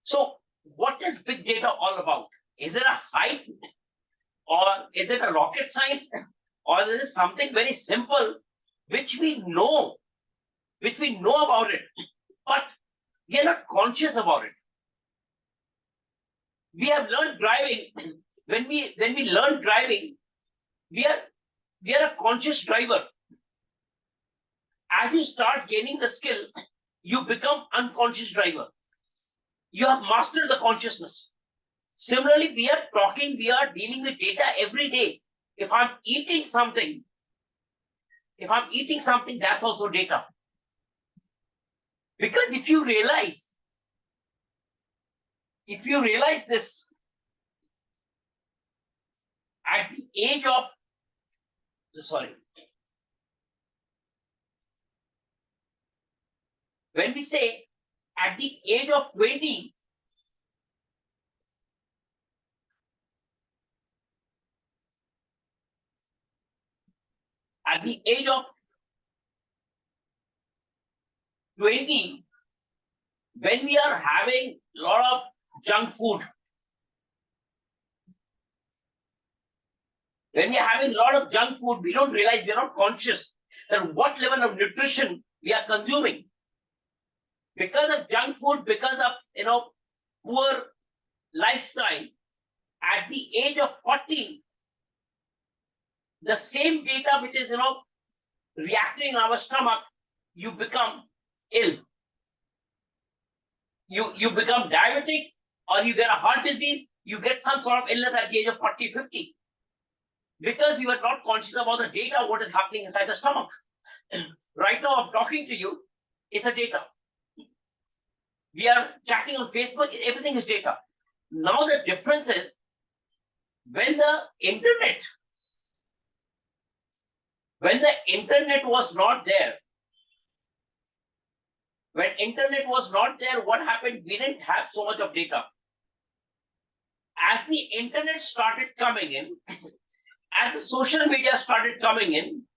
So what is big data all about? Is it a hype, or is it a rocket science, or is it something very simple which we know about it, but we are not conscious about it? We have learned driving. When we learn driving, we are a conscious driver. As you start gaining the skill, you become unconscious driver. You have mastered the consciousness. Similarly, we are dealing with data every day. If I'm eating something, that's also data. Because if you realize this, at the age of, when we say at the age of 20, at the age of 20, when we are having a lot of junk food, we don't realize, we are not conscious that what level of nutrition we are consuming. Because of junk food, because of poor lifestyle, at the age of 40, the same data which is reacting in our stomach, you become ill. You become diabetic, or you get a heart disease, you get some sort of illness at the age of 40, 50. Because we were not conscious about the data, what is happening inside the stomach. Right now, I'm talking to you, it's a data. We are chatting on Facebook, everything is data. Now the difference is, when the internet was not there, what happened? We didn't have so much of data. As the internet started coming in, as the social media started coming in,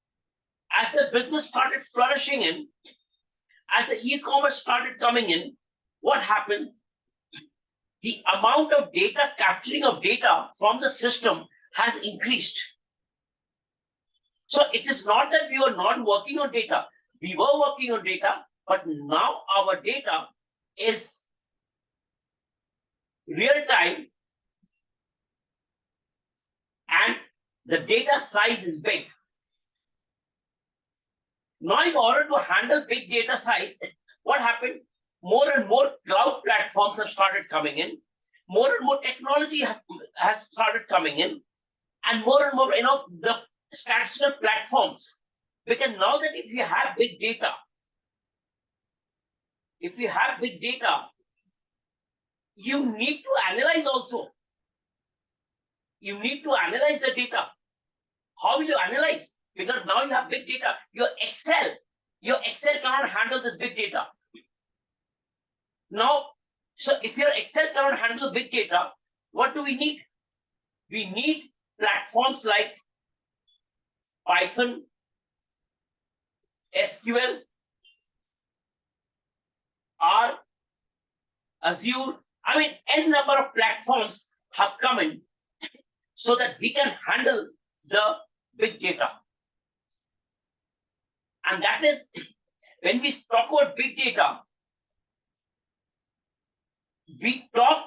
as the business started flourishing in, as the e-commerce started coming in, what happened? The amount of data, capturing of data from the system has increased. So it is not that we were not working on data. We were working on data, but now our data is real time, and the data size is big. Now, in order to handle big data size, what happened? More and more cloud platforms have started coming in. More and more technology has started coming in, and more the statistical platforms. Because now that if you have big data, you need to analyze also. You need to analyze the data. How will you analyze? Because now you have big data. Your Excel cannot handle this big data. Now, so if your Excel cannot handle big data, what do we need? We need platforms like Python, SQL, R, Azure. I mean, n number of platforms have come in so that we can handle the big data. And that is, when we talk about big data, we talk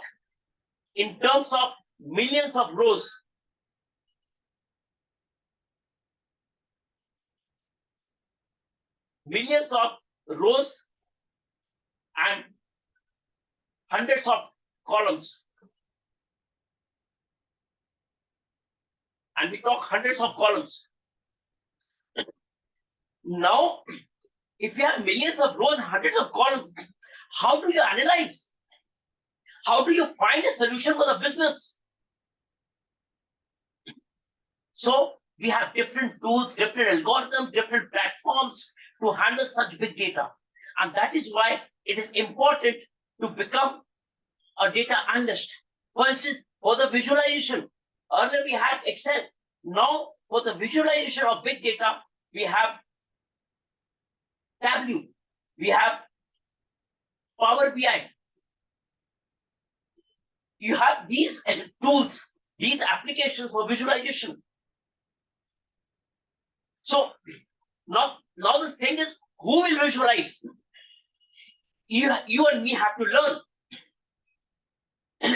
in terms of millions of rows. Millions of rows and hundreds of columns. And we talk hundreds of columns. Now, if you have millions of rows, hundreds of columns, how do you analyze? How do you find a solution for the business? So we have different tools, different algorithms, different platforms to handle such big data. And that is why it is important to become a data analyst. For instance, for the visualization, earlier we had Excel. Now, for the visualization of big data, we have Tableau, we have Power BI. you have these tools, these applications for visualization. So now the thing is, who will visualize? You and me have to learn.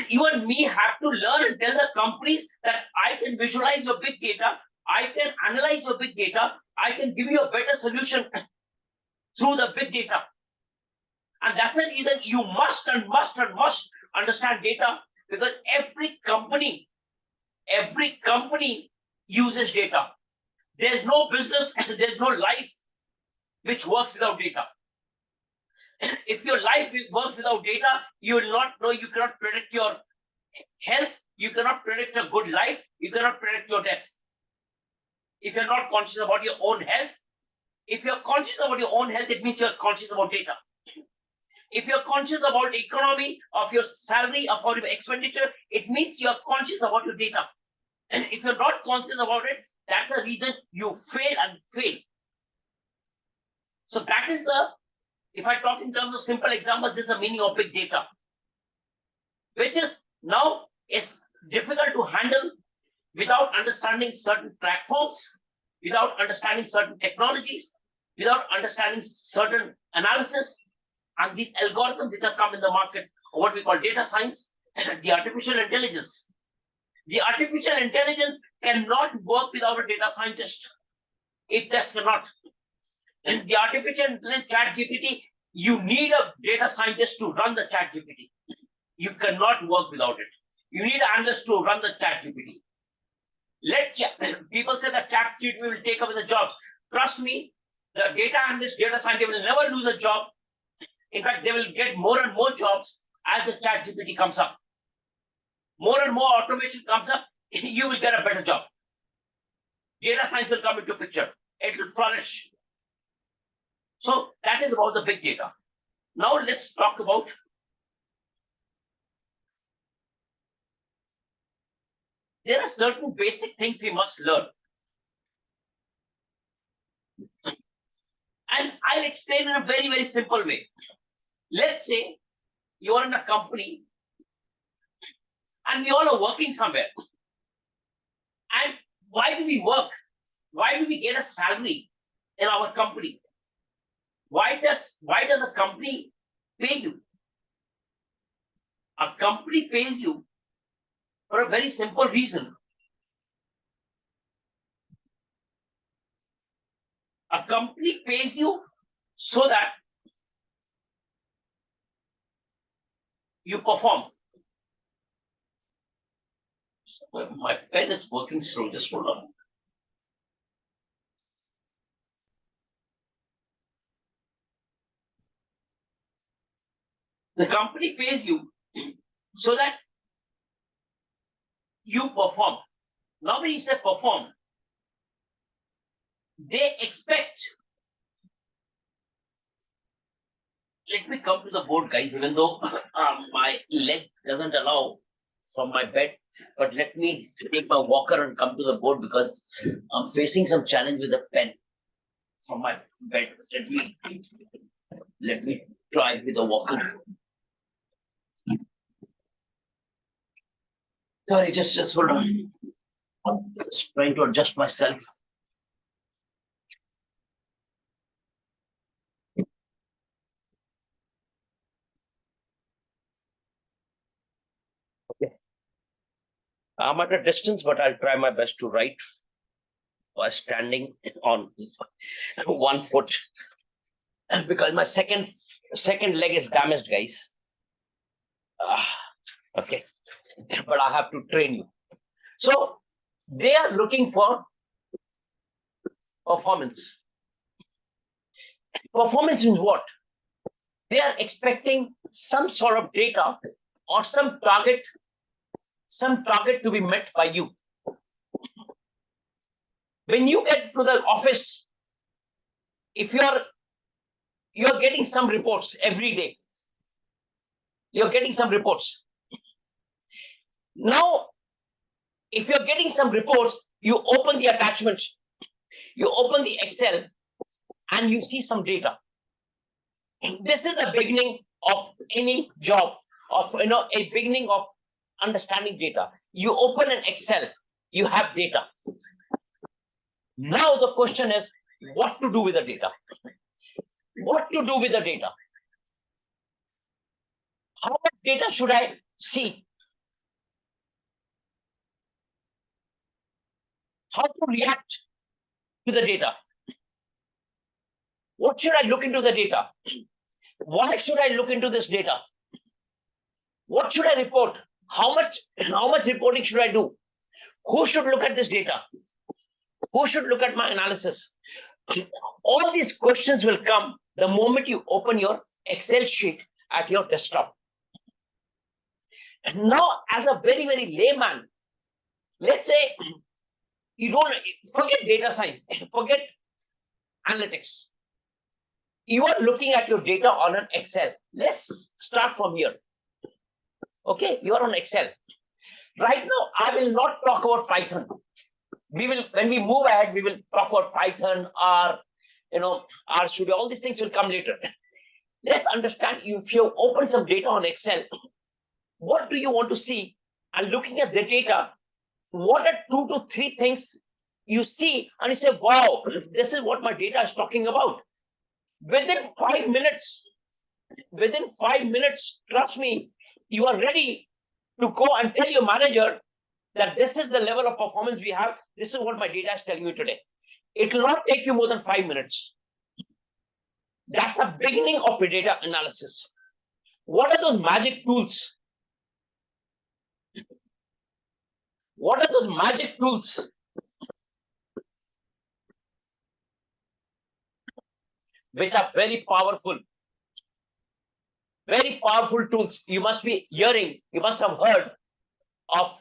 You and me have to learn and tell the companies that I can visualize your big data, I can analyze your big data, I can give you a better solution through the big data. And that's the reason you must understand data, because every company uses data. There's no business, there's no life which works without data. If your life works without data, you will not know, you cannot predict your health, you cannot predict a good life, you cannot predict your death. If you're not conscious about your own health, if you're conscious about your own health, it means you're conscious about data. If you're conscious about economy, of your salary, of your expenditure, it means you're conscious about your data. And if you're not conscious about it, that's the reason you fail. So that is if I talk in terms of simple examples, this is the meaning of big data, which is now is difficult to handle without understanding certain platforms, without understanding certain technologies, without understanding certain analysis, and these algorithms which have come in the market, or what we call data science, the artificial intelligence. The artificial intelligence cannot work without a data scientist. It just cannot. In the artificial intelligence chat GPT, you need a data scientist to run the chat GPT. You cannot work without it. You need an analyst to run the chat GPT. People say that chat GPT will take over the jobs. Trust me, the data analyst, data scientist will never lose a job. In fact, they will get more and more jobs as the chat GPT comes up. More and more automation comes up, you will get a better job. Data science will come into picture. It will flourish. So that is about the big data. Now let's talk about there are certain basic things we must learn. And I'll explain in a very, very simple way. Let's say you are in a company and we all are working somewhere. And why do we work? Why do we get a salary in our company? Why does a company pay you? A company pays you for a very simple reason. A company pays you so that you perform. My pen is working slow, just hold on. The company pays you so that you perform. Now when you say perform, they expect. Let me come to the board, guys, even though my leg doesn't allow from my bed, but let me take my walker and come to the board because I'm facing some challenge with the pen from my bed. Let me try with the walker. Sorry, just hold on. I'm just trying to adjust myself. Okay. I'm at a distance, but I'll try my best to write while standing on one foot because my second leg is damaged, guys. Okay, but I have to train you. So they are looking for performance. Performance means what? They are expecting some sort of data or some target to be met by you. When you get to the office, if you're getting some reports every day, you're getting some reports. Now, if you're getting some reports, you open the attachments, you open the Excel, and you see some data. This is the beginning of any job, of a beginning of understanding data. You open an Excel, you have data. Now the question is, what to do with the data? What to do with the data? How much data should I see? How to react to the data? What should I look into the data? Why should I look into this data? What should I report? How much reporting should I do? Who should look at this data? Who should look at my analysis? All these questions will come the moment you open your Excel sheet at your desktop. And now, as a very, very layman, let's say you don't forget data science, forget analytics. You are looking at your data on an Excel. Let's start from here. Okay, you are on Excel. Right now, I will not talk about Python. When we move ahead, we will talk about Python, R, R Studio, all these things will come later. Let's understand, if you open some data on Excel, what do you want to see? And looking at the data, what are 2 to 3 things you see and you say, wow, this is what my data is talking about. Within 5 minutes, trust me, you are ready to go and tell your manager that this is the level of performance we have. This is what my data is telling you today. It will not take you more than 5 minutes. That's the beginning of your data analysis. What are those magic tools? What are those magic tools? Which are very powerful. Very powerful tools. You must be hearing, you must have heard of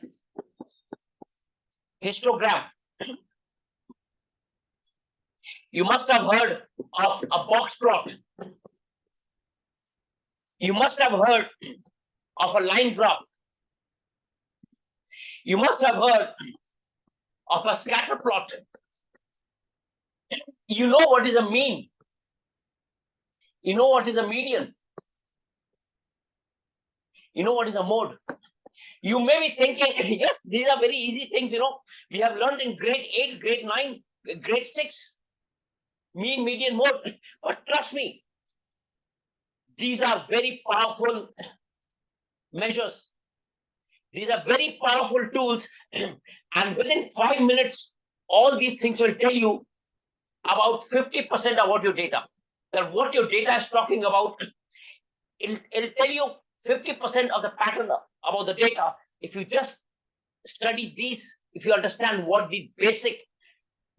Histogram. You must have heard of a Boxplot. You must have heard of a line graph. You must have heard of a scatter plot. You know what is a mean. You know what is a median. You know what is a mode. You may be thinking, yes, these are very easy things, we have learned in grade 8, grade 9, grade 6, mean, median, mode. But trust me, these are very powerful measures. These are very powerful tools. And within 5 minutes, all these things will tell you about 50% about your data. That what your data is talking about, it'll tell you 50% of the pattern about the data. If you just study these, if you understand what these basic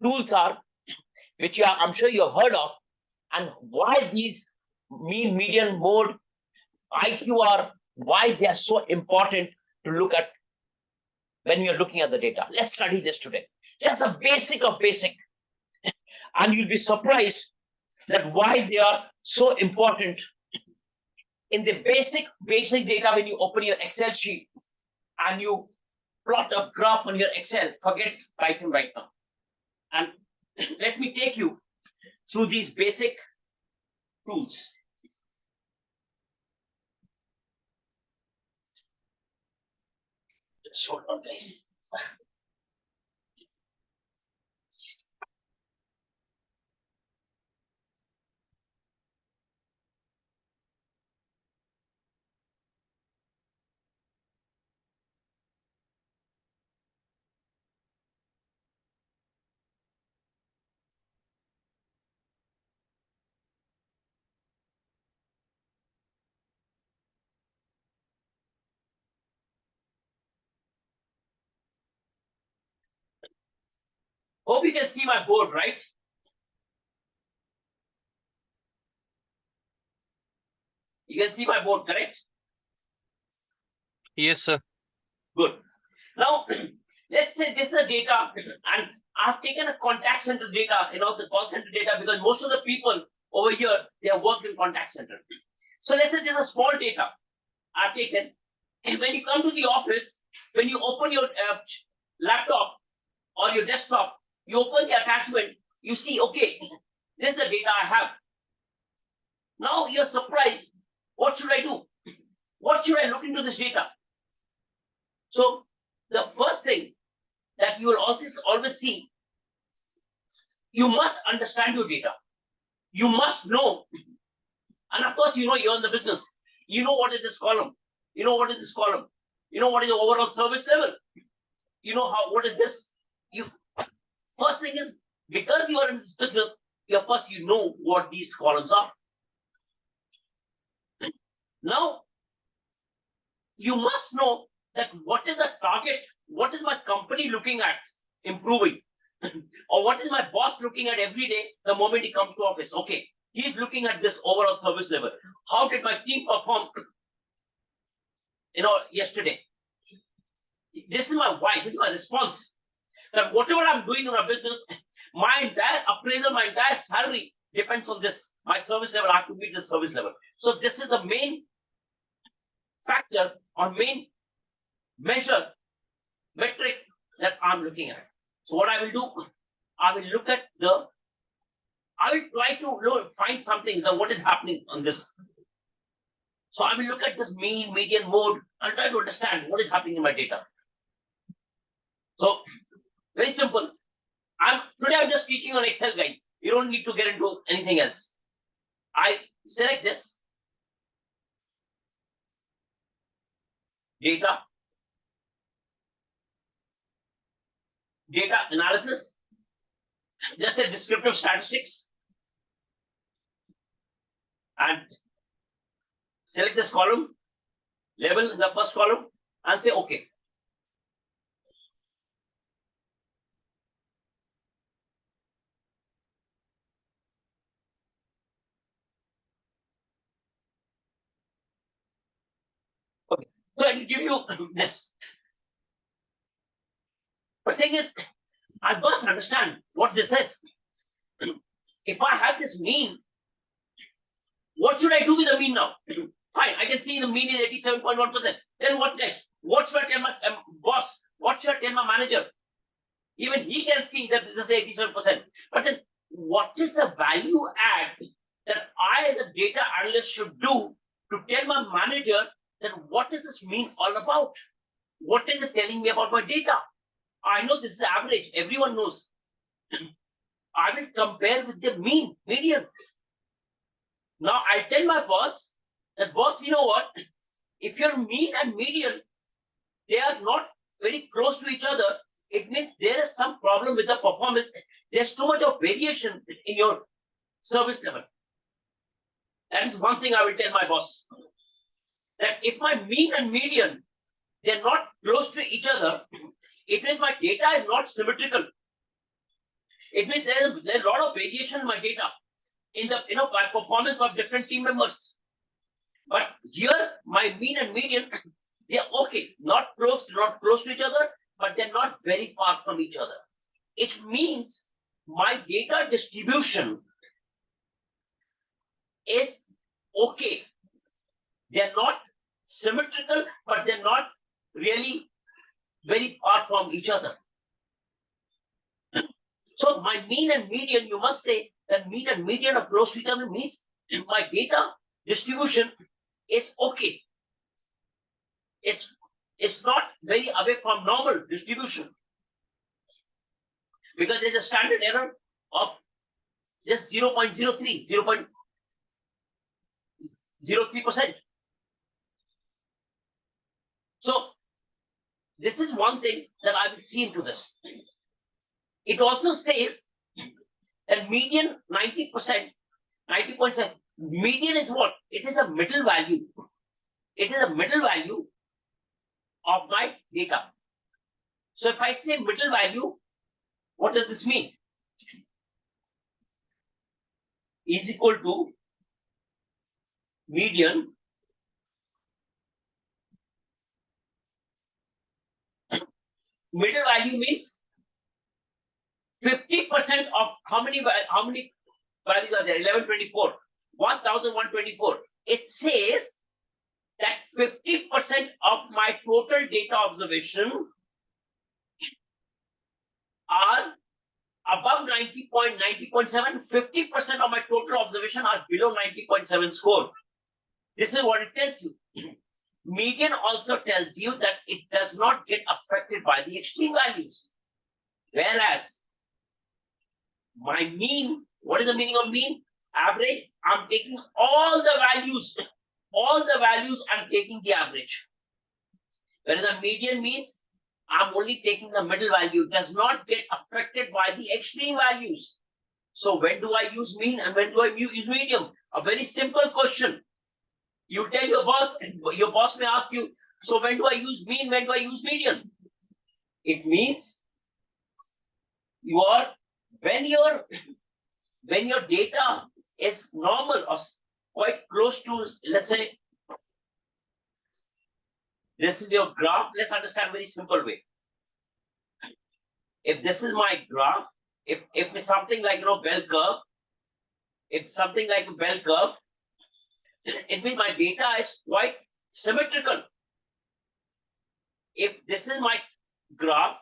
tools are, which I'm sure you have heard of, and why these mean, median, mode, IQ are, why they are so important to look at when you're looking at the data. Let's study this today. Just a basic of basic. And you'll be surprised that why they are so important. In the basic data, when you open your Excel sheet and you plot a graph on your Excel, forget Python right now. And let me take you through these basic tools. Just hold on, guys. Hope you can see my board, right? You can see my board, correct? Yes, sir. Good. Now, let's say this is the data, and I've taken a contact center data, the call center data, because most of the people over here, they have worked in contact center. So let's say there's a small data I've taken. And when you come to the office, when you open your laptop or your desktop, you open the attachment, you see, okay, this is the data I have. Now you're surprised. What should I do? What should I look into this data? So the first thing that you will always see, you must understand your data. You must know, and of course, you're in the business. You know what is this column. You know what is this column. You know what is the overall service level. You know what is this. You first thing is, because you are in this business, first you know what these columns are. Now, you must know that what is the target, what is my company looking at improving, or what is my boss looking at every day the moment he comes to office. Okay, he's looking at this overall service level. How did my team perform yesterday? This is my why, this is my response. That whatever I'm doing in my business, my entire appraisal, my entire salary depends on this. My service level, I have to meet this service level. So this is the main factor or main metric that I'm looking at. So what I will do, I will try to find something that what is happening on this. So I will look at this mean, median, mode, and try to understand what is happening in my data. So very simple. Today I'm just teaching on Excel, guys. You don't need to get into anything else. I select this data analysis, just a descriptive statistics, and select this column, label in the first column, and say okay. Okay, so I will give you this. But thing is, I must understand what this is. If I have this mean, what should I do with the mean now? Fine, I can see the mean is 87.1%. Then what next? What should I tell my boss? What should I tell my manager? Even he can see that this is 87%. But then what is the value add that I as a data analyst should do to tell my manager that what does this mean all about? What is it telling me about my data? I know this is average. Everyone knows. I will compare with the median. Now I tell my boss that, boss, you know what? If your mean and median, they are not very close to each other, it means there is some problem with the performance. There's too much of variation in your service level. That is one thing I will tell my boss. That if my mean and median, they're not close to each other, it means my data is not symmetrical. It means there's a lot of variation in my data, in the by performance of different team members. But here, my mean and median, they're okay, not close to each other, but they're not very far from each other. It means my data distribution is okay. They're not symmetrical, but they're not really very far from each other. So my mean and median, you must say that mean and median are close to each other means my data distribution is okay. It's not very away from normal distribution, because there's a standard error of just 0.03%. So this is one thing that I will see into this. It also says that median 90%, 90.7. Median is what? It is the middle value. It is a middle value of my data. So if I say middle value, what does this mean? Is equal to median middle value means 50% of how many values are there? 1124, 1124. It says that 50% of my total data observation are above 90.7. 50% of my total observation are below 90.7 score. This is what it tells you. Median also tells you that it does not get affected by the extreme values. Whereas my mean, what is the meaning of mean? Average, I'm taking all the values, I'm taking the average. Whereas a median means I'm only taking the middle value, it does not get affected by the extreme values. So when do I use mean and when do I use medium? A very simple question. You tell your boss may ask you, so when do I use mean, when do I use median? It means when your data is normal or quite close to, let's say, this is your graph. Let's understand very simple way. If this is my graph, if it's something like bell curve, if something like a bell curve, it means my data is quite symmetrical. If this is my graph,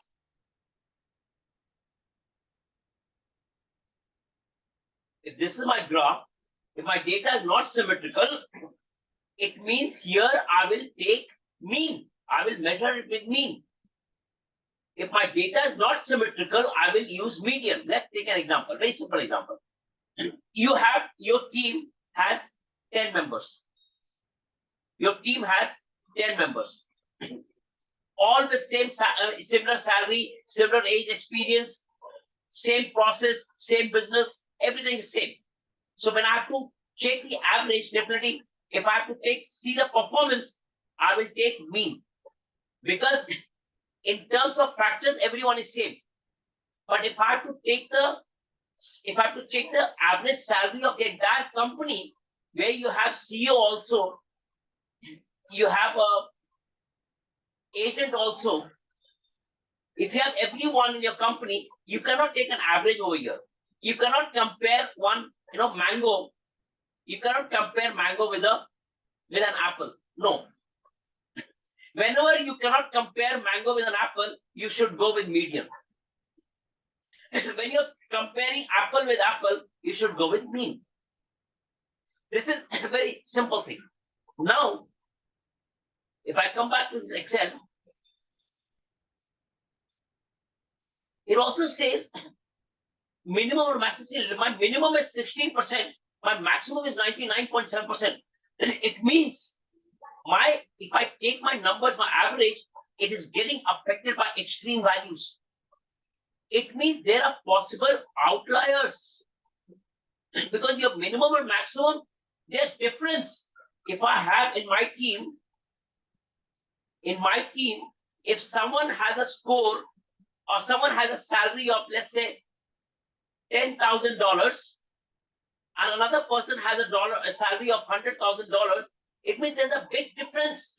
if my data is not symmetrical, it means here I will take mean. I will measure it with mean. If my data is not symmetrical, I will use median. Let's take an example, very simple example. Your team has 10 members. Your team has 10 members. All with similar salary, similar age, experience, same process, same business, everything is same. So when I have to check the average, definitely, if I have to see the performance, I will take mean. Because in terms of factors, everyone is same. But if I have to check the average salary of the entire company, where you have CEO also, you have a agent also. If you have everyone in your company, you cannot take an average over here. You cannot compare mango. You cannot compare mango with an apple. No. Whenever you cannot compare mango with an apple, you should go with median. When you're comparing apple with apple, you should go with mean. This is a very simple thing. Now, if I come back to this Excel, it also says minimum or maximum. My minimum is 16%, my maximum is 99.7%. It means if I take my numbers, my average, it is getting affected by extreme values. It means there are possible outliers. Because your minimum and maximum, there's difference. If I have in my team, if someone has a score or someone has a salary of, let's say, $10,000, and another person has a salary of $100,000, it means there's a big difference.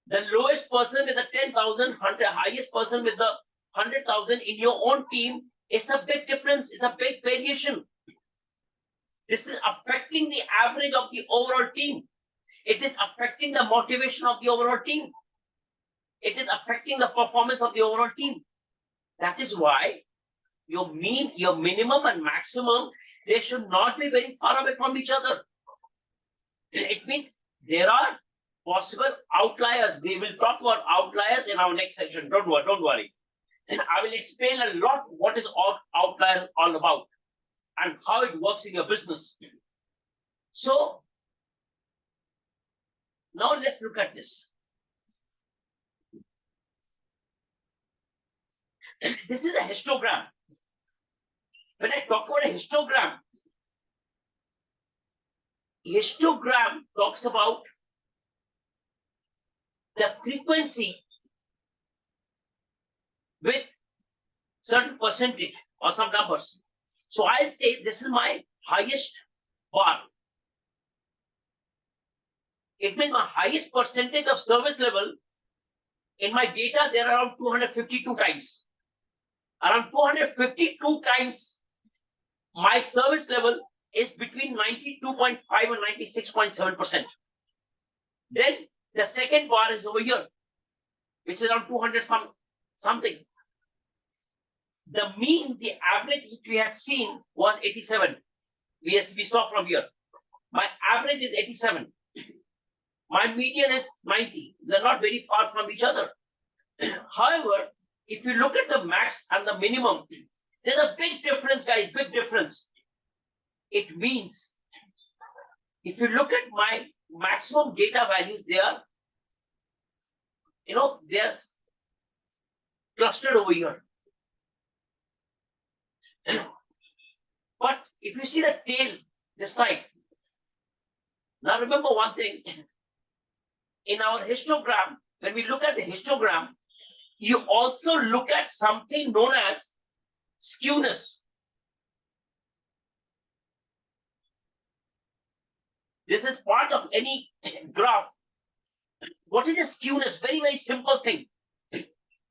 The lowest person with the 10,000, highest person with the 100,000 in your own team, it's a big difference. It's a big variation. This is affecting the average of the overall team. It is affecting the motivation of the overall team. It is affecting the performance of the overall team. That is why your minimum and maximum, they should not be very far away from each other. It means there are possible outliers. We will talk about outliers in our next section. Don't worry. I will explain a lot what is outliers all about and how it works in your business. So now let's look at this. This is a histogram. When I talk about a histogram talks about the frequency with certain percentage or some numbers. So I'll say this is my highest bar. It means my highest percentage of service level in my data, there are around 252 times. Around 252 times my service level is between 92.5 and 96.7%. Then the second bar is over here, which is around 200 something. The mean, the average which we had seen was 87. We saw from here. My average is 87. My median is 90. They're not very far from each other. However, if you look at the max and the minimum, there's a big difference, guys, big difference. It means if you look at my maximum data values, they are, they're clustered over here. But if you see the tail, this side, now remember one thing, in our histogram, when we look at the histogram, you also look at something known as skewness. This is part of any graph. What is a skewness? Very, very simple thing.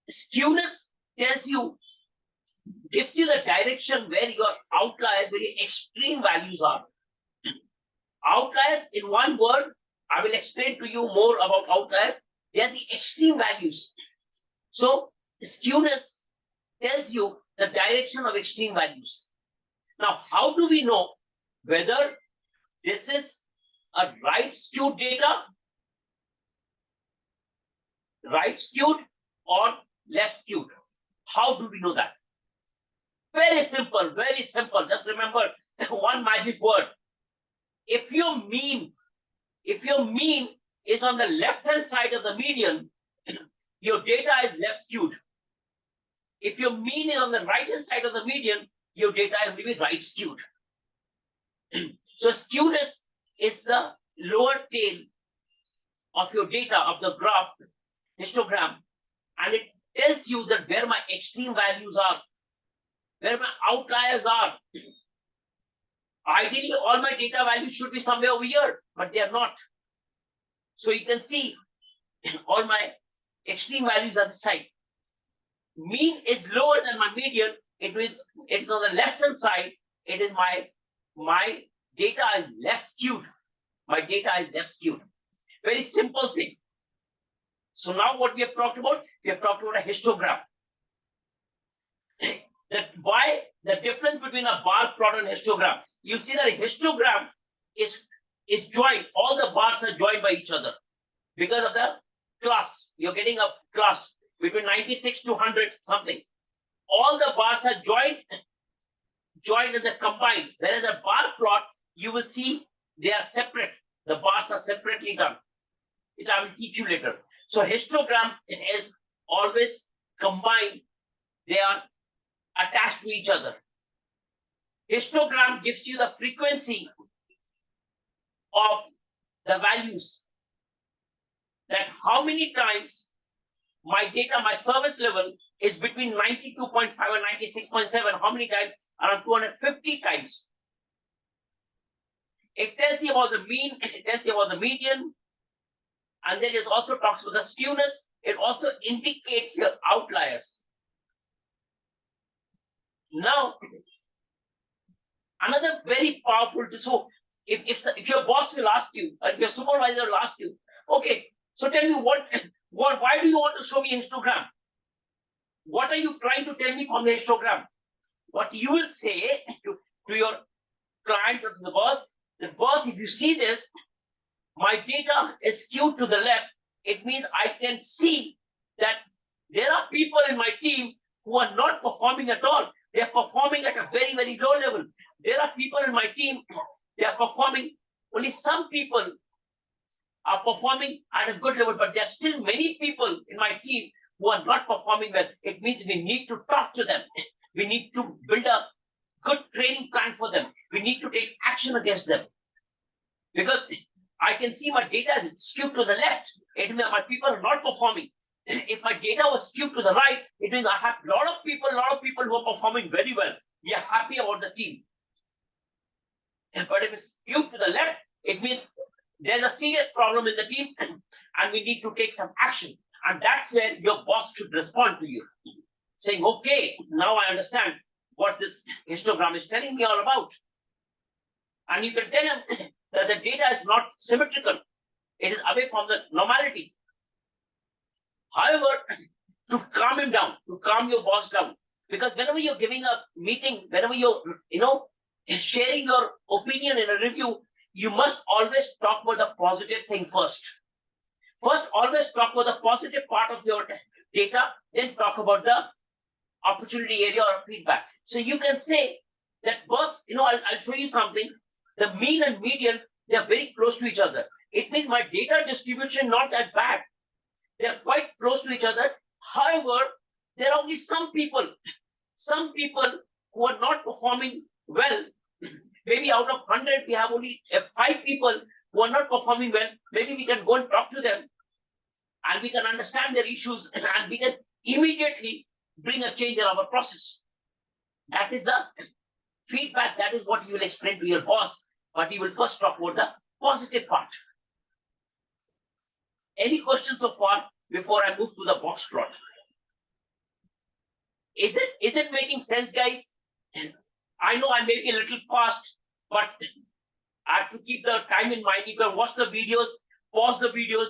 Skewness tells you, gives you the direction where your outliers, where your extreme values are. Outliers, in one word, I will explain to you more about outliers. They are the extreme values. So skewness tells you the direction of extreme values. Now, how do we know whether this is a right skewed data, right skewed or left skewed? How do we know that? Very simple, very simple. Just remember one magic word. If your mean is on the left-hand side of the median, your data is left skewed. If your mean is on the right-hand side of the median, your data will be right skewed. So skewness is the lower tail of your data, of the graph, histogram, and it tells you that where my extreme values are, where my outliers are. Ideally, all my data values should be somewhere over here, but they are not. So you can see all my extreme values are this side. Mean is lower than my median. It's on the left-hand side. It is my data is left skewed. My data is left skewed. Very simple thing. So now what we have talked about? We have talked about a histogram. Why the difference between a bar plot and histogram? You see that a histogram is joined. All the bars are joined by each other because of the class. You're getting a class between 96 to 100 something. All the bars are joined and they're combined. Whereas a bar plot, you will see they are separate. The bars are separately done, which I will teach you later. So histogram is always combined. They are attached to each other. Histogram gives you the frequency of the values, that how many times my data, my service level is between 92.5 and 96.7. How many times? Around 250 times. It tells you about the mean, it tells you about the median, and then it also talks about the skewness. It also indicates your outliers. Now, another very powerful, so if your boss will ask you, or if your supervisor will ask you, okay, so tell me why do you want to show me a histogram? What are you trying to tell me from the histogram? What you will say to your client or to the boss, if you see this, my data is skewed to the left. It means I can see that there are people in my team who are not performing at all. They are performing at a very, very low level. There are people in my team, they are performing, only some people are performing at a good level, but there are still many people in my team who are not performing well. It means we need to talk to them. We need to build a good training plan for them. We need to take action against them. Because I can see my data is skewed to the left. It means my people are not performing. If my data was skewed to the right, it means I have a lot of people who are performing very well. We are happy about the team. But if it's skewed to the left, it means there's a serious problem in the team and we need to take some action. And that's where your boss should respond to you, saying, okay, now I understand what this histogram is telling me all about. And you can tell him that the data is not symmetrical. It is away from the normality. However, to calm him down, to calm your boss down, because whenever you're giving a meeting, whenever you're, sharing your opinion in a review, you must always talk about the positive thing first. First, always talk about the positive part of your data, then talk about the opportunity area or feedback. So you can say that, boss, I'll show you something. The mean and median, they are very close to each other. It means my data distribution not that bad. They are quite close to each other. However, there are only some people who are not performing well. Maybe out of 100, we have only 5 people who are not performing well. Maybe we can go and talk to them and we can understand their issues and we can immediately bring a change in our process. That is the feedback. That is what you will explain to your boss, but you will first talk about the positive part. Any questions so far before I move to the box plot? Is it making sense, guys? I know I'm making a little fast, but I have to keep the time in mind. You can watch the videos, pause the videos,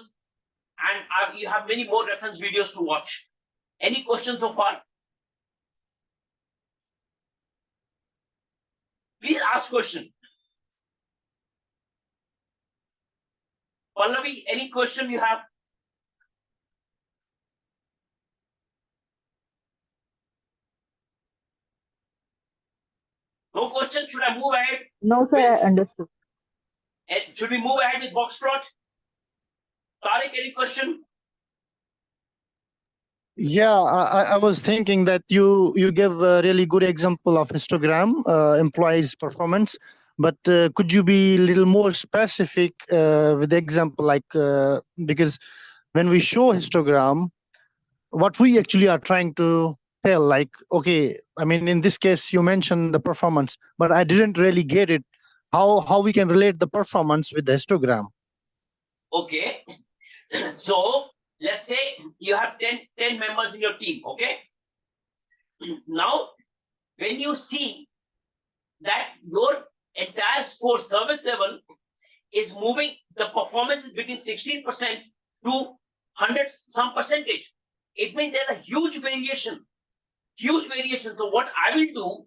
and you have many more reference videos to watch. Any questions so far? Please ask question. Pallavi, any question you have? No question? Should I move ahead? No, sir, I understood. Should we move ahead with Boxplot? Tariq, any question? Yeah, I was thinking that you give a really good example of histogram employees performance, but could you be a little more specific with the example, like because when we show histogram, what we actually are trying to tell, like, okay, I mean, in this case you mentioned the performance, but I didn't really get it. How we can relate the performance with the histogram? Okay. So let's say you have 10 members in your team, okay? Now, when you see that your entire score service level is moving, the performance is between 16% to 100 some percentage. It means there's a huge variation. So what I will do,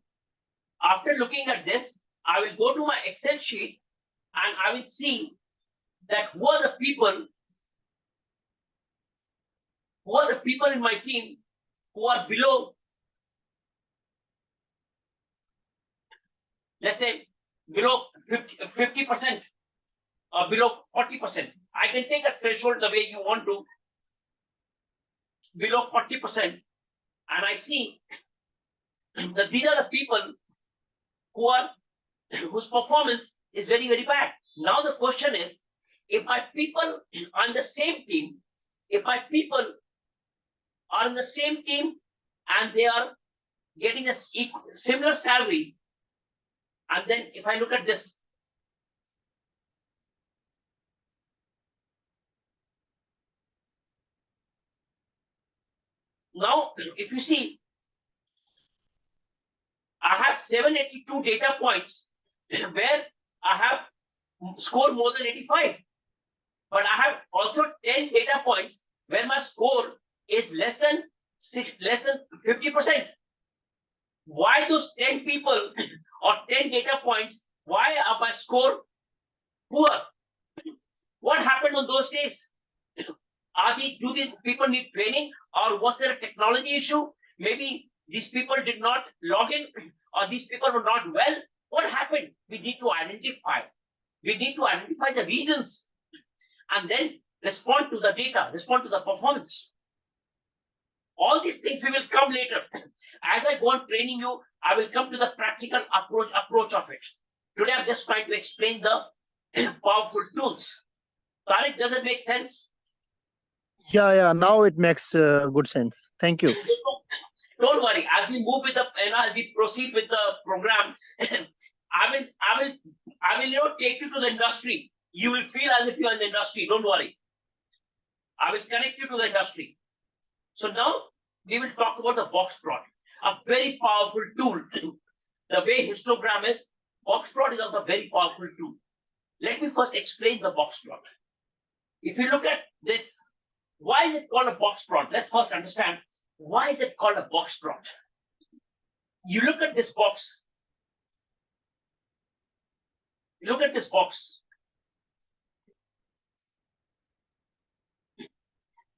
after looking at this, I will go to my Excel sheet and I will see that who are the people in my team who are below, let's say, below 50% or below 40%. I can take a threshold the way you want to, below 40%, and I see that these are the people whose performance is very, very bad. Now the question is, if my people are in the same team, and they are getting a similar salary, and then if I look at this, now if you see, I have 782 data points where I have scored more than 85, but I have also 10 data points where my score is less than 50%. Why those 10 people or 10 data points? Why are my score poor? What happened on those days? Do these people need training, or was there a technology issue? Maybe these people did not log in, or these people were not well. What happened? We need to identify. The reasons, and then respond to the data, respond to the performance. All these things we will come later. As I go on training you, I will come to the practical approach of it. Today, I'm just trying to explain the powerful tools. Tariq, does it make sense? Yeah, now it makes good sense. Thank you. Don't worry. As we move with as we proceed with the program, I will take you to the industry. You will feel as if you are in the industry. Don't worry. I will connect you to the industry. So now we will talk about the Boxplot, a very powerful tool. The way histogram is, Boxplot is also a very powerful tool. Let me first explain the Boxplot. If you look at this, why is it called a Boxplot? Let's first understand, why is it called a Boxplot? You look at this box.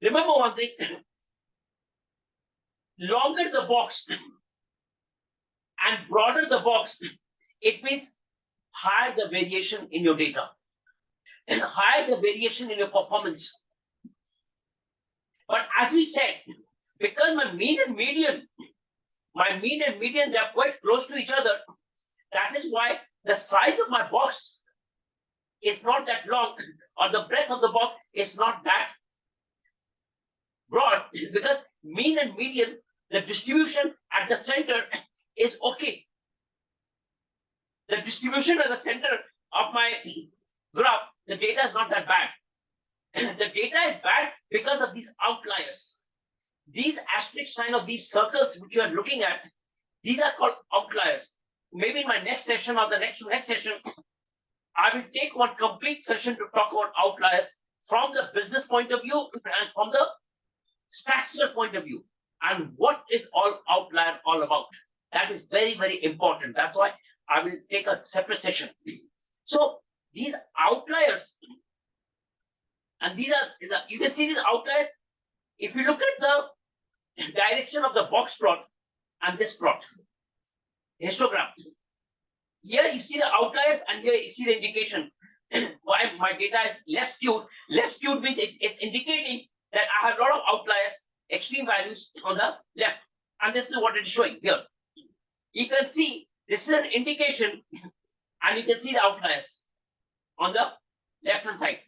Remember one thing, longer the box and broader the box, it means higher the variation in your data, and higher the variation in your performance. But as we said, because my mean and median, they are quite close to each other. That is why the size of my box is not that long, or the breadth of the box is not that broad, because mean and median, the distribution at the center is okay. The distribution at the center of my graph, the data is not that bad. The data is bad because of these outliers. These asterisk sign of these circles which you are looking at, these are called outliers. Maybe in my next session or the next session, I will take one complete session to talk about outliers from the business point of view and from the statistical point of view, and what is all outlier all about. That is very, very important. That's why I will take a separate session. So these outliers, and these are, you can see these outliers. If you look at the direction of the box plot and this plot, histogram, here you see the outliers and here you see the indication why my data is left skewed. Left skewed means it's indicating that I have a lot of outliers, extreme values on the left. And this is what it is showing here. You can see this is an indication, and you can see the outliers on the left hand side,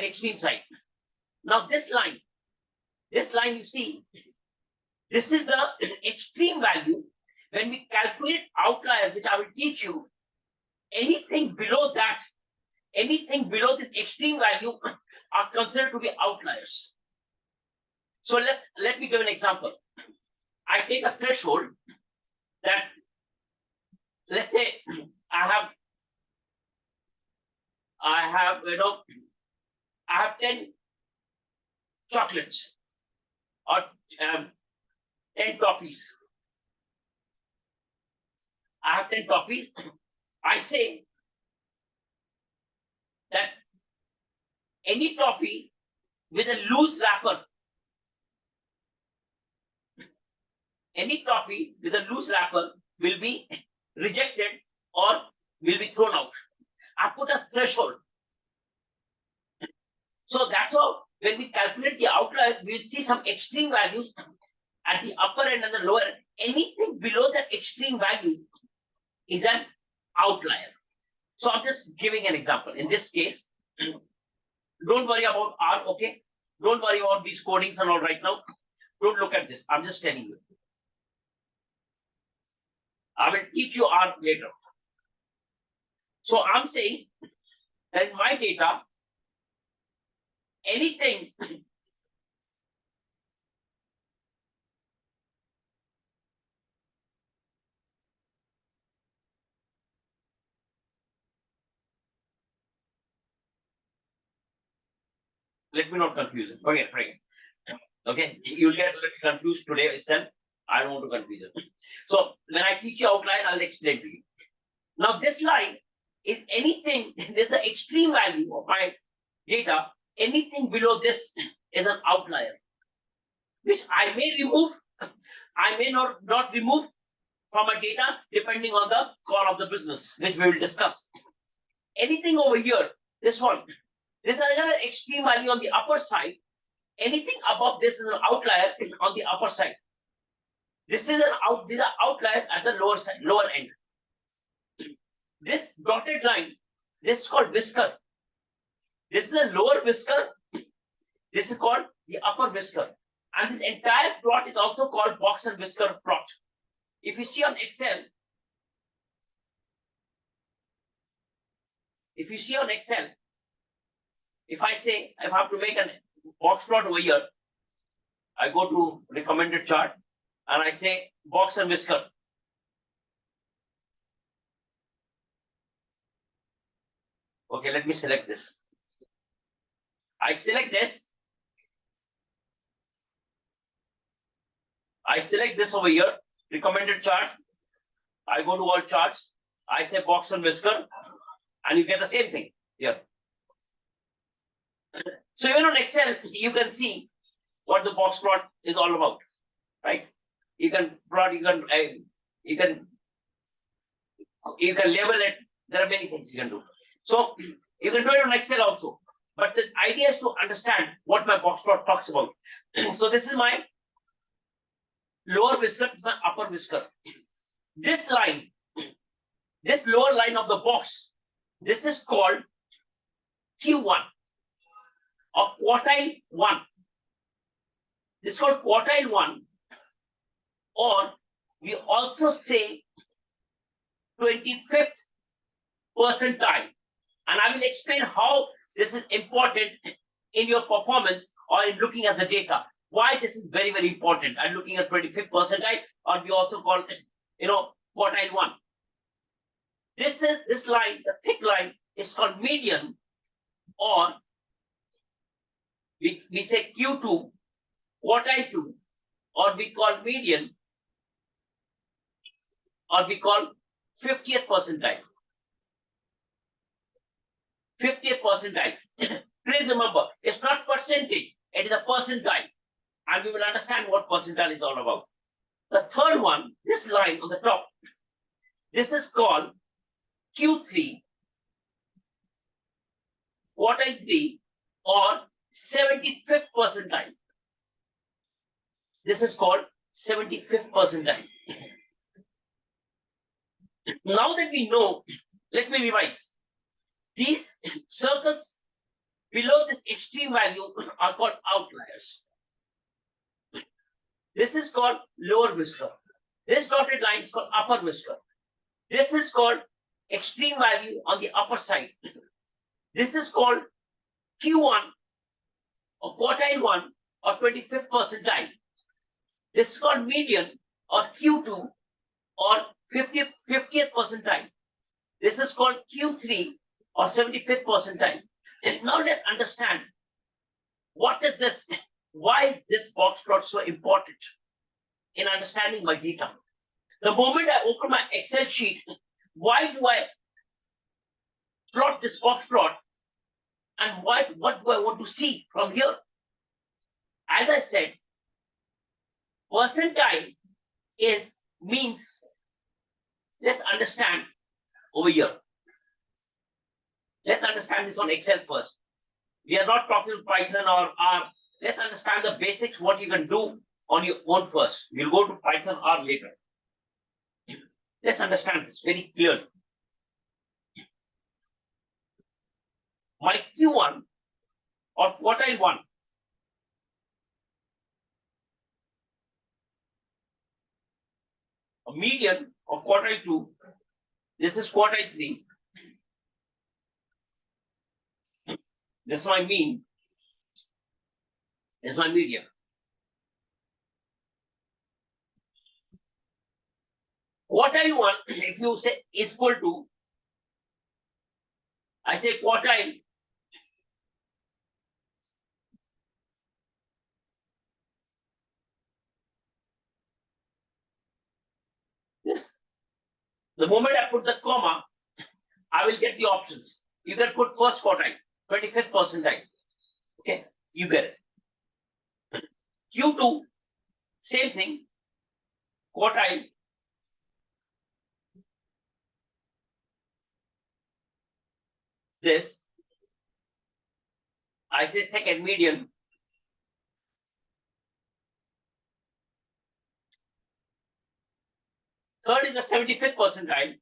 extreme side. Now this line you see, this is the extreme value. When we calculate outliers, which I will teach you, anything below that, anything below this extreme value are considered to be outliers. So let me give an example. I take a threshold that, let's say I have 10 chocolates or 10 toffees. I have 10 toffees. I say that any toffee with a loose wrapper, will be rejected or will be thrown out. I put a threshold. So that's how when we calculate the outliers, we'll see some extreme values at the upper end and the lower end. Anything below that extreme value is an outlier. So I'm just giving an example. In this case, don't worry about R, okay? Don't worry about these codings and all right now. Don't look at this. I'm just telling you. I will teach you R later. So I'm saying that in my data, anything let me not confuse it. Okay, forget. Okay, you'll get a little confused today itself. I don't want to confuse it. So when I teach you outline, I'll explain to you. Now this line is anything, this is the extreme value of my data. Anything below this is an outlier, which I may remove, I may not remove from my data depending on the call of the business, which we will discuss. Anything over here, this one, this is another extreme value on the upper side. Anything above this is an outlier on the upper side. These are outliers at the lower side, lower end. This dotted line, this is called whisker. This is the lower whisker. This is called the upper whisker. And this entire plot is also called box and whisker plot. If you see on Excel, if I say I have to make a box plot over here, I go to recommended chart and I say box and whisker. Okay, let me select this. I select this. I select this over here, recommended chart. I go to all charts. I say box and whisker, and you get the same thing here. So even on Excel, you can see what the box plot is all about, right? You can plot, you can label it. There are many things you can do. So you can do it on Excel also. But the idea is to understand what my box plot talks about. So this is my lower whisker, this is my upper whisker. This line, this lower line of the box, this is called Q1 or quartile 1. This is called quartile 1, or we also say 25th percentile. And I will explain how this is important in your performance or in looking at the data. Why this is very, very important. I'm looking at 25th percentile, or we also call it, quartile 1. This line, the thick line, is called median, or we say Q2, quartile 2, or we call median, or we call 50th percentile. 50th percentile. Please remember, it's not percentage, it is a percentile. And we will understand what percentile is all about. The third one, this line on the top, this is called Q3, quartile 3, or 75th percentile. This is called 75th percentile. Now that we know, let me revise. These circles below this extreme value are called outliers. This is called lower whisker. This dotted line is called upper whisker. This is called extreme value on the upper side. This is called Q1 or quartile 1 or 25th percentile. This is called median or Q2 or 50th percentile. This is called Q3 or 75th percentile. Now let's understand what is this, why this box plot is so important in understanding my data. The moment I open my Excel sheet, why do I plot this box plot, and what do I want to see from here? As I said, percentile means, let's understand over here. Let's understand this on Excel first. We are not talking Python or R. Let's understand the basics, what you can do on your own first. We'll go to Python R later. Let's understand this very clearly. My Q1 or quartile 1 a median of quartile 2, this is quartile 3, this is my mean, this is my median. Quartile 1, if you say is equal to, I say quartile this. The moment I put the comma, I will get the options. You can put first quartile, 25th percentile. Okay, you get it. Q2, same thing, quartile. This, I say second median. Third is the 75th percentile.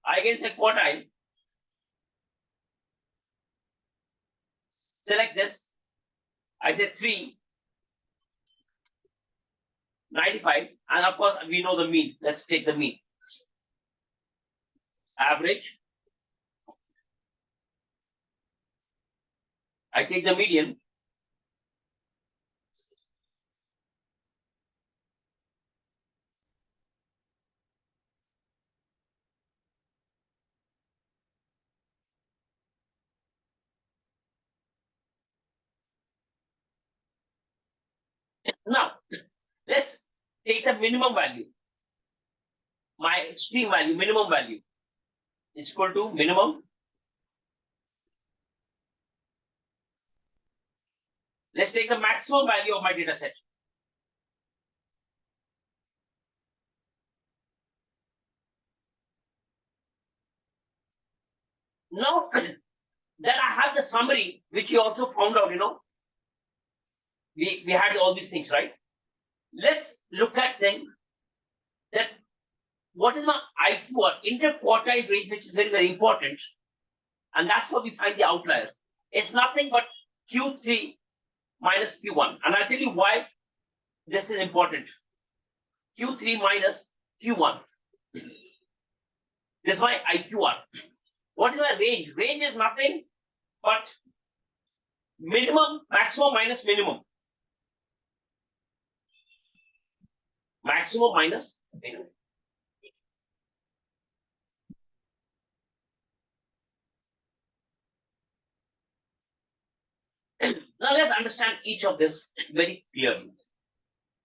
I again say quartile. Select this. I say 3, 95, and of course we know the mean. Let's take the mean. Average. I take the median. Now, let's take the minimum value. My extreme value, minimum value, is equal to minimum Let's take the maximum value of my data set. Now that I have the summary, which you also found out, we had all these things, right? Let's look at things that what is my IQ or interquartile range, which is very, very important. And that's where we find the outliers. It's nothing but Q3 minus Q1. And I'll tell you why this is important. Q3 minus Q1. This is my IQR. What is my range? Range is nothing but minimum, maximum minus minimum. Maximum minus minimum. Now let's understand each of this very clearly.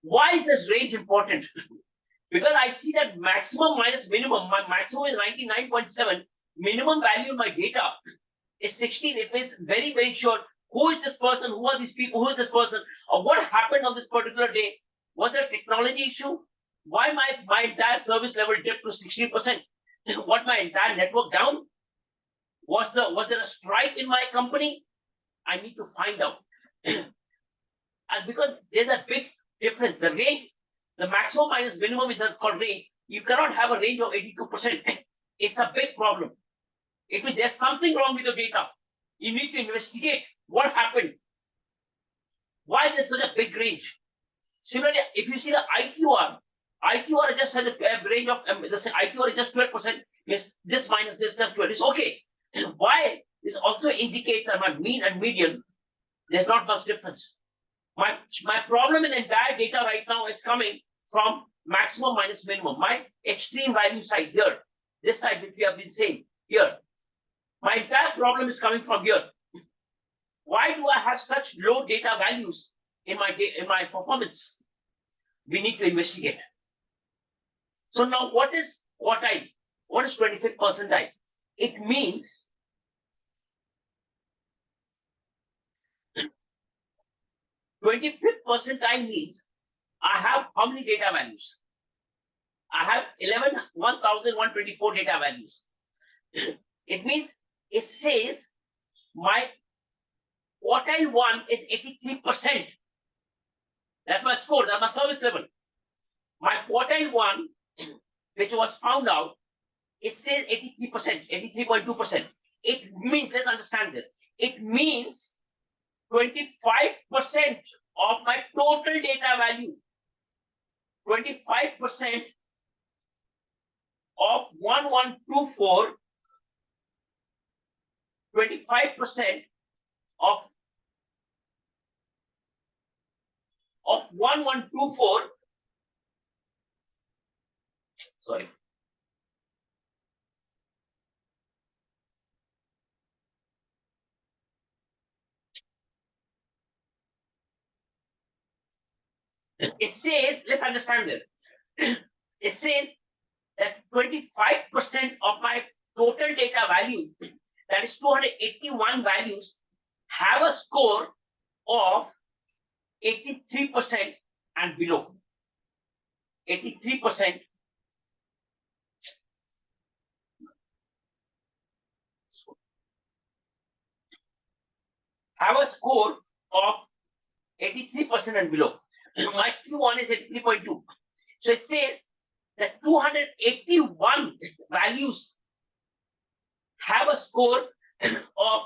Why is this range important? Because I see that maximum minus minimum, my maximum is 99.7, minimum value in my data is 16. It means very, very sure who is this person, who are these people, who is this person, or what happened on this particular day. Was there a technology issue? Why my entire service level dipped to 60%? What, my entire network down? Was there a strike in my company? I need to find out. And because there's a big difference, the range, the maximum minus minimum is called range. You cannot have a range of 82%. It's a big problem. It means there's something wrong with your data. You need to investigate what happened. Why there's such a big range? Similarly, if you see the IQR just has a range of the IQR is just 12%. Means this minus this just 12. It's okay. Why? This also indicates that my mean and median, there's not much difference. My problem in the entire data right now is coming from maximum minus minimum. My extreme value side here, this side which we have been saying here. My entire problem is coming from here. Why do I have such low data values in my performance? We need to investigate. So now, what is quartile? What is 25th percentile? It means 25th percentile means I have how many data values? I have 1,124 data values. It means it says my quartile 1 is 83%. That's my score, that's my service level. My quartile 1, which was found out, it says 83%, 83.2%. It means, let's understand this, it means 25% of my total data value, 25% of 1124, 25% of 1124, sorry. It says, let's understand this. It says that 25% of my total data value, that is 281 values, have a score of 83% and below. 83% have a score of 83% and below. My Q1 is 83.2. So it says that 281 values have a score of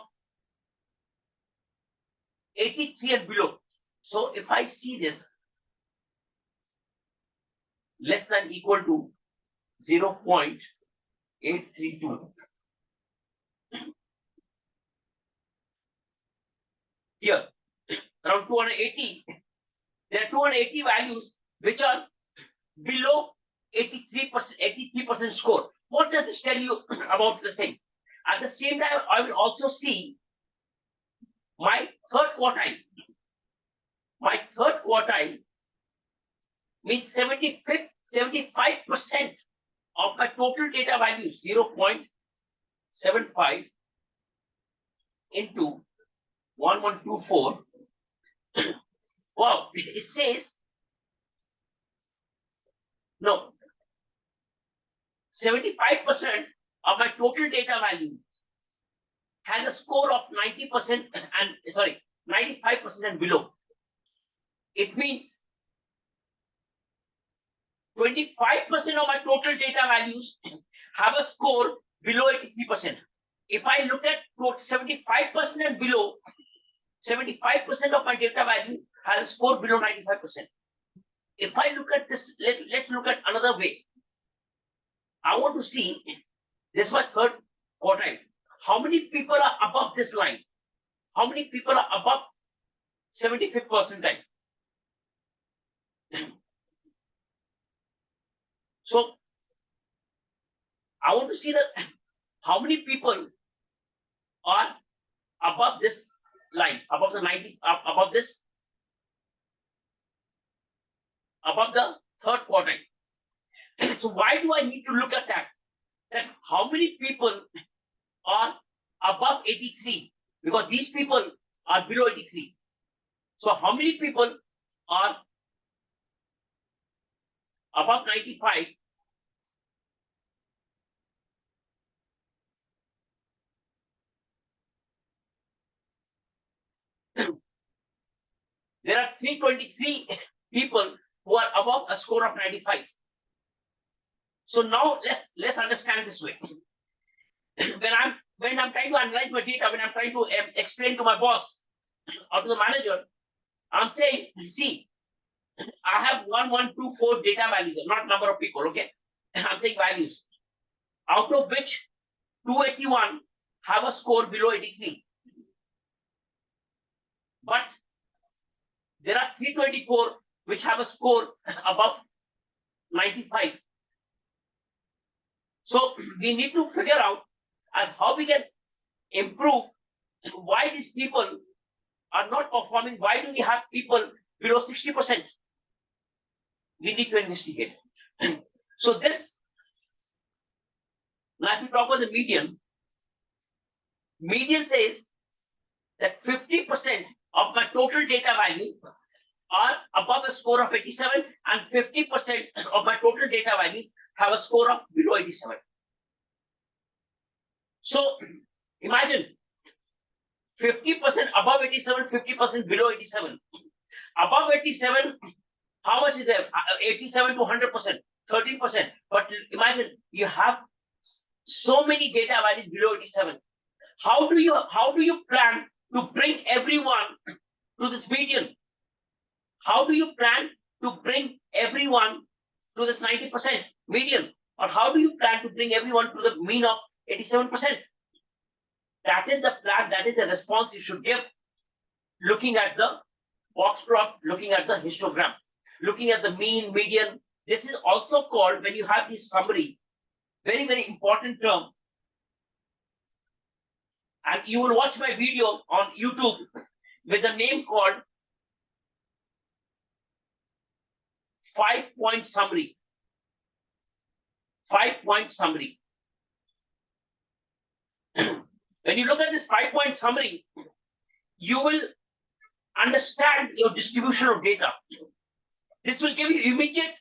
83 and below. So if I see this less than equal to 0.832, here around 280, there are 280 values which are below 83% score. What does this tell you about the same? At the same time, I will also see my third quartile. My third quartile means 75% of my total data values, 0.75 into 1124 Wow, it says, no, 75% of my total data value has a score of 90% and, sorry, 95% and below. It means 25% of my total data values have a score below 83%. If I look at 75% and below, 75% of my data value has a score below 95%. If I look at this, let's look at another way. I want to see, this is my third quartile. How many people are above this line? How many people are above 75th percentile? So I want to see that how many people are above this line, above the 90, above this, above the third quartile. So why do I need to look at that? That how many people are above 83? Because these people are below 83. So how many people are above 95? There are 323 people who are above a score of 95. So now let's understand this way. When I'm trying to analyze my data, when I'm trying to explain to my boss or to the manager, I'm saying, see, I have 1, 1, 2, 4 data values, not number of people, okay? I'm saying values, out of which 281 have a score below 83. But there are 324 which have a score above 95. So we need to figure out as how we can improve why these people are not performing. Why do we have people below 60%? We need to investigate. So this, now if you talk about the median says that 50% of my total data value are above a score of 87 and 50% of my total data value have a score of below 87. So imagine 50% above 87, 50% below 87. Above 87, how much is there? 87 to 100%, 13%. But imagine you have so many data values below 87. How do you plan to bring everyone to this median? How do you plan to bring everyone to this 90% median? Or how do you plan to bring everyone to the mean of 87%? That is the plan, that is the response you should give. Looking at the box plot, looking at the histogram, looking at the mean, median. This is also called, when you have this summary, very, very important term. And you will watch my video on YouTube with the name called 5-point summary. 5-point summary. When you look at this 5-point summary, you will understand your distribution of data. This will give you immediate,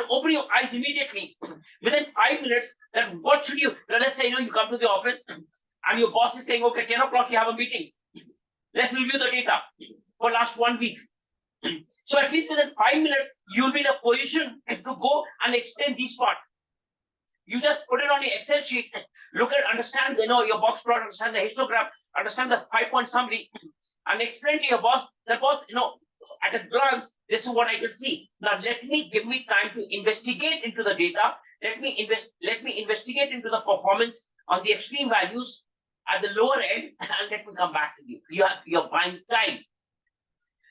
open your eyes immediately within 5 minutes that what should you, let's say, you come to the office and your boss is saying, okay, 10 o'clock you have a meeting. Let's review the data for last 1 week. So at least within 5 minutes, you'll be in a position to go and explain this part. You just put it on your Excel sheet, look at, understand, your box plot, understand the histogram, understand the 5-point summary, and explain to your boss, the boss, at a glance, this is what I can see. Now give me time to investigate into the data. Let me investigate into the performance on the extreme values at the lower end, and let me come back to you. You're buying time.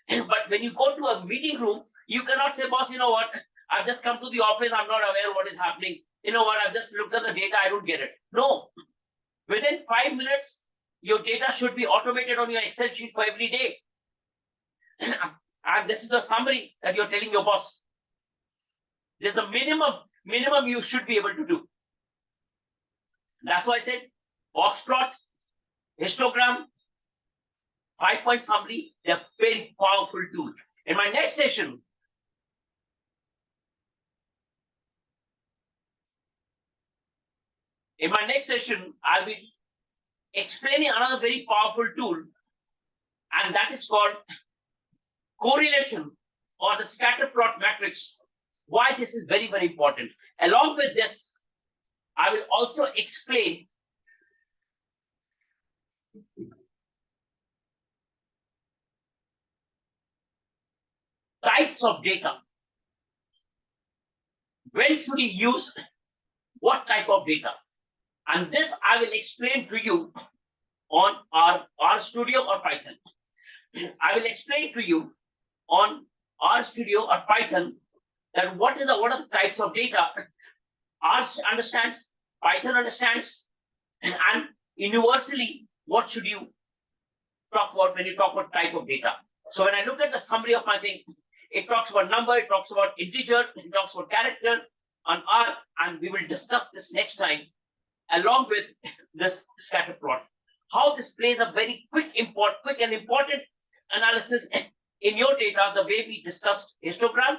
But when you go to a meeting room, you cannot say, boss, you know what? I've just come to the office. I'm not aware what is happening. You know what? I've just looked at the data. I don't get it. No. Within 5 minutes, your data should be automated on your Excel sheet for every day. And this is the summary that you're telling your boss. This is the minimum you should be able to do. That's why I said box plot, histogram, 5-point summary, they're very powerful tools. In my next session, I'll be explaining another very powerful tool, and that is called correlation or the scatter plot matrix. Why this is very, very important. Along with this, I will also explain types of data. When should you use what type of data? And this I will explain to you on R Studio or Python. I will explain to you on R Studio or Python that what are the types of data R understands, Python understands, and universally, what should you talk about when you talk about type of data? So when I look at the summary of my thing, it talks about number, it talks about integer, it talks about character on R, and we will discuss this next time along with this scatter plot. How this plays a very quick and important analysis in your data, the way we discussed histogram,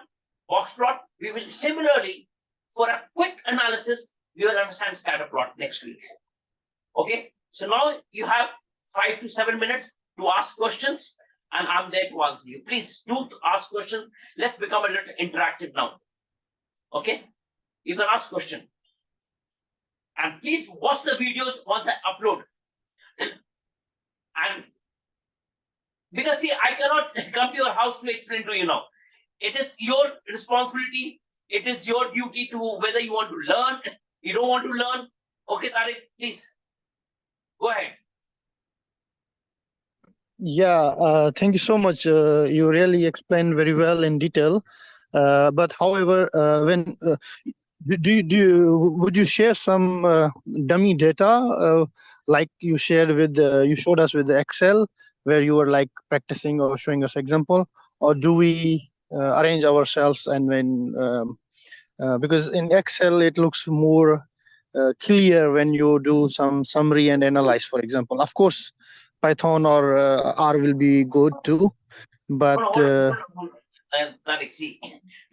boxplot. We will similarly, for a quick analysis, we will understand scatter plot next week. Okay, so now you have 5 to 7 minutes to ask questions, and I'm there to answer you. Please do ask questions. Let's become a little interactive now. Okay, you can ask question. And please watch the videos once I upload. And because see, I cannot come to your house to explain to you now. It is your responsibility. It is your duty to whether you want to learn, you don't want to learn. Okay, Tariq, please go ahead. Yeah, thank you so much. You really explained very well in detail. But however, would you share some dummy data like you showed us with the Excel, where you were like practicing or showing us example, or do we arrange ourselves and because in Excel it looks more clear when you do some summary and analyze, for example. Of course, Python or R will be good too, but Tariq, see,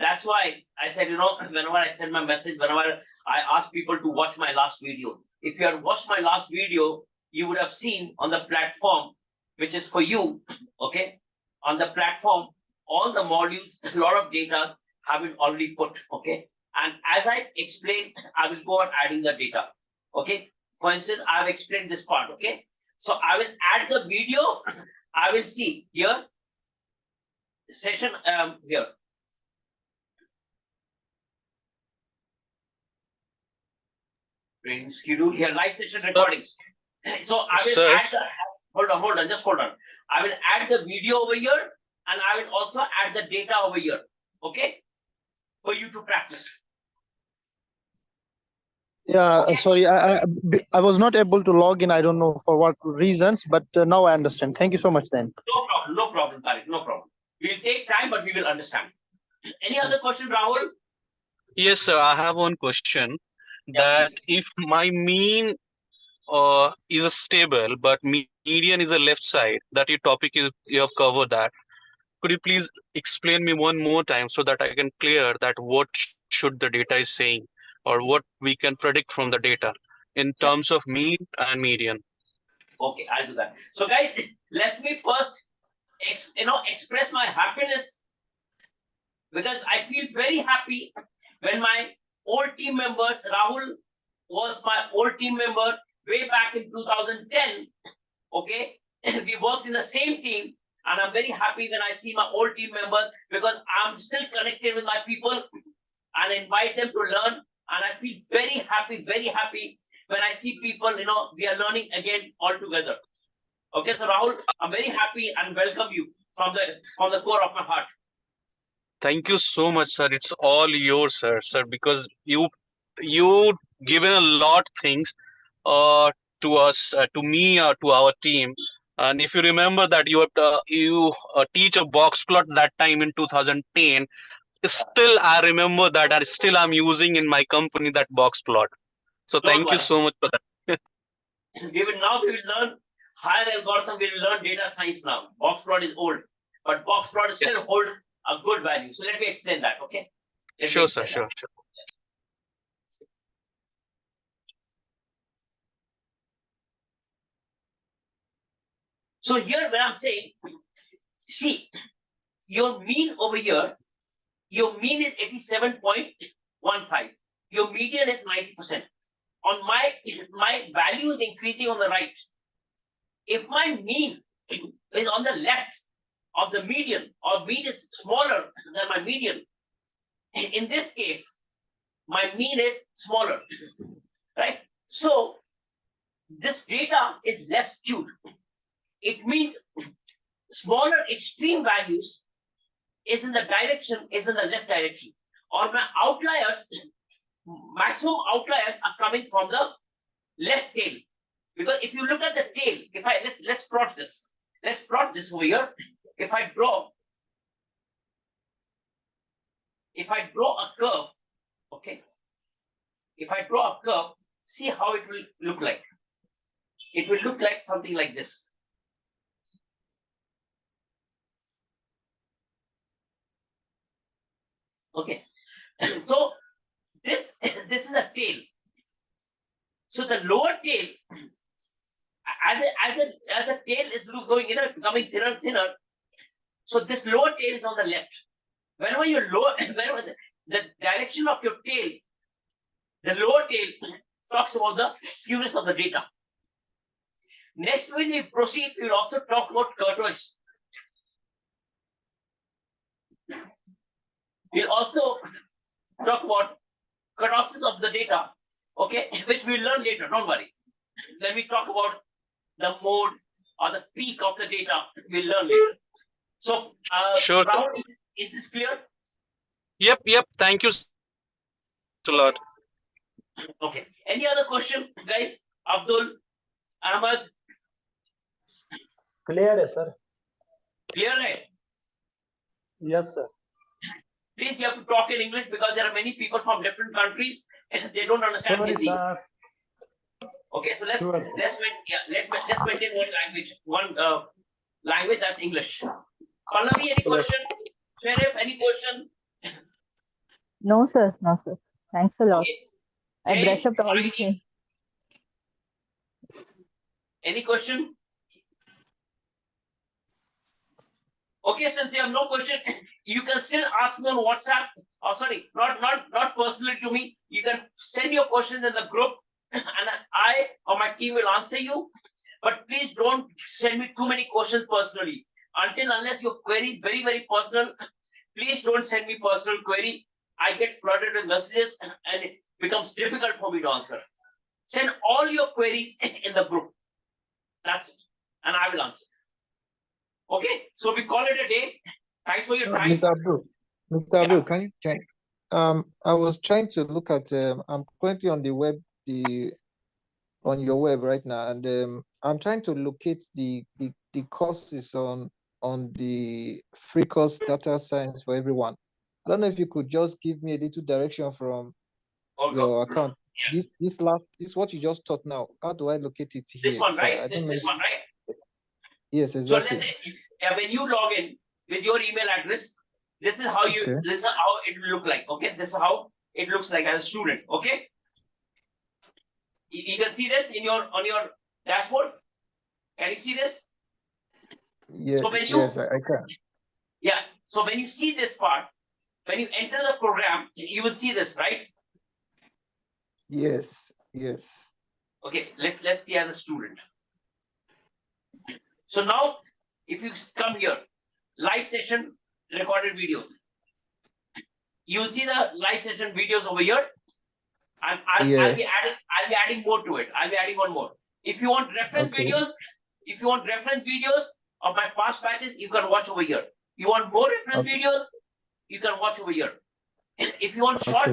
that's why I said, whenever I send my message, whenever I ask people to watch my last video, if you had watched my last video, you would have seen on the platform, which is for you, okay, on the platform, all the modules, a lot of data have been already put, okay, and as I explained, I will go on adding the data, okay. For instance, I have explained this part, okay. So I will add the video. I will see here session here. Training schedule here, live session recordings. So I will add the hold on, just hold on. I will add the video over here, and I will also add the data over here, okay, for you to practice. Yeah, okay. Sorry, I was not able to log in. I don't know for what reasons, but now I understand. Thank you so much then. No problem, Tariq, no problem. We'll take time, but we will understand. Any other question, Rahul? Yes, sir. I have one question. That if my mean is stable, but median is a left side, that your topic is, you have covered that. Could you please explain me one more time so that I can clear that what should the data is saying, or what we can predict from the data in terms of mean and median? Okay, I'll do that. So guys, let me first express my happiness, because I feel very happy when my old team members, Rahul was my old team member way back in 2010. Okay, we worked in the same team, and I'm very happy when I see my old team members, because I'm still connected with my people and invite them to learn. And I feel very happy when I see people, we are learning again all together. Okay, so Rahul, I'm very happy and welcome you from the core of my heart. Thank you so much, sir. It's all yours, sir, because you given a lot things to us, to me, to our team. And if you remember that you teach a box plot that time in 2010, still I remember that, and still I'm using in my company that box plot. So thank you so much for that. We will learn higher algorithm. We will learn data science now. Boxplot is old, but Boxplot is still hold a good value. So let me explain that, okay? Let me Sure, sir. explain that. Sure. So here when I'm saying, see, your mean over here, your mean is 87.15. Your median is 90%. On my value is increasing on the right. If my mean is on the left of the median, or mean is smaller than my median, in this case, my mean is smaller, right? So this data is left skewed. It means smaller extreme values is in the left direction. Or my outliers, maximum outliers are coming from the left tail. Because if you look at the tail, let's plot this. Let's plot this over here. If I draw a curve, okay. If I draw a curve, see how it will look like. It will look like something like this. Okay. So this is a tail. So the lower tail, as the tail is going, becoming thinner and thinner. So this lower tail is on the left. Whenever the direction of your tail, the lower tail talks about the skewness of the data. Next, when we proceed, we will also talk about kurtoise. We'll also talk about kurtosis of the data, okay, which we'll learn later, don't worry. When we talk about the mode or the peak of the data, we'll learn later. So, Sure. Rahul, is this clear? Yep. Thank you a lot. Okay. Any other question, guys? Abdul, Ahmad? Clear, sir. Clear, right? Yes, sir. Please, you have to talk in English because there are many people from different countries. They don't understand Sorry, Hindi. sir. Okay, so let's Sure. let's maintain one language that's English. Pallavi, any question? Sheriff, any question? No, sir. No, sir. Thanks a lot. Okay. I Jay, brush up all the Heidi, things. any question? Okay, since you have no question, you can still ask me on WhatsApp. Oh, sorry, not personally to me. You can send your questions in the group, and I or my team will answer you. But please don't send me too many questions personally. Unless your query is very, very personal, please don't send me personal query. I get flooded with messages and it becomes difficult for me to answer. Send all your queries in the group. That's it. And I will answer. Okay, so we call it a day. Thanks for your time. Mr. Abdul, can you I was trying to look at I'm currently on the web, on your web right now, and I'm trying to locate the courses on the free course data science for everyone. I don't know if you could just give me a little direction from your account. This what you just taught now. How do I locate it here? This one, right? I don't know. This one, right? Yes, So exactly. let's say, when you log in with your email address, this is how Okay. this is how it will look like. Okay, this is how it looks like as a student. Okay, you can see this on your dashboard. Can you see this? Yeah, So when yes, I can. Yeah. So when you see this part, when you enter the program, you will see this, right? Yes. Okay, let's see as a student. So now, if you come here, live session recorded videos, you will see the live session videos over here. I'll be adding more to it. I'll be adding one more. If you want reference videos, of my past batches, you can watch over here. You want more reference videos, you can watch over here. If you want short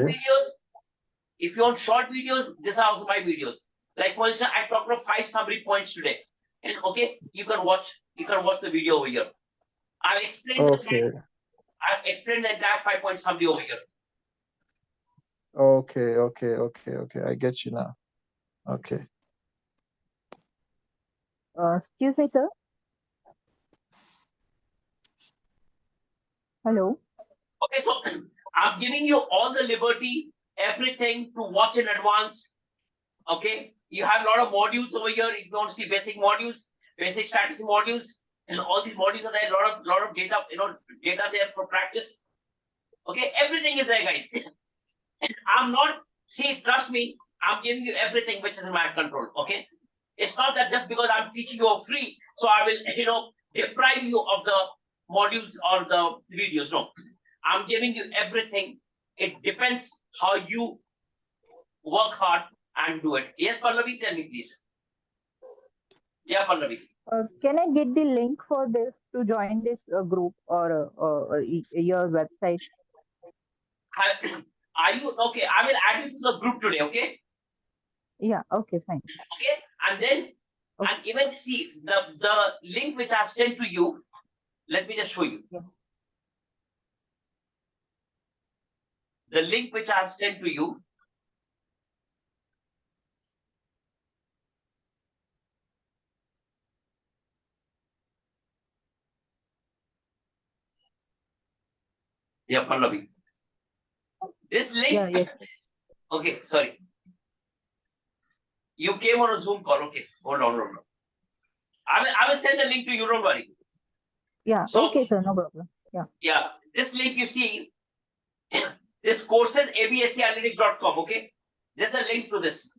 videos, these are also my videos. Like for instance, I talked about 5 summary points today. Okay, you can watch the video over here. I've explained the entire 5-point summary over here. Okay. I get you now. Okay. Excuse me, sir. Hello. Okay, so I'm giving you all the liberty, everything to watch in advance. Okay, you have a lot of modules over here. If you want to see basic modules, basic strategy modules, and all these modules are there. Lot of data, data there for practice. Okay, everything is there, guys. I'm not, see, trust me, I'm giving you everything which is in my control. Okay, it's not that just because I'm teaching you for free, so I will, deprive you of the modules or the videos. No, I'm giving you everything. It depends how you work hard and do it. Yes, Pallavi, tell me please. Yeah, Pallavi. Can I get the link for this to join this group or your website? Are you okay? I will add you to the group today. Okay. Yeah. Okay. Fine. Okay. And then, Okay. and even see the link which I've sent to you. Let me just show you. Yeah. The link which I have sent to you. Yeah, Pallavi. This link. Yeah. Yes. Okay, sorry. You came on a Zoom call. Okay, hold on. I will send the link to you. Don't worry. Yeah. So, Okay, sir. No problem. yeah, this link you see, this courses abscanalytics.com. Okay, there's a link to this.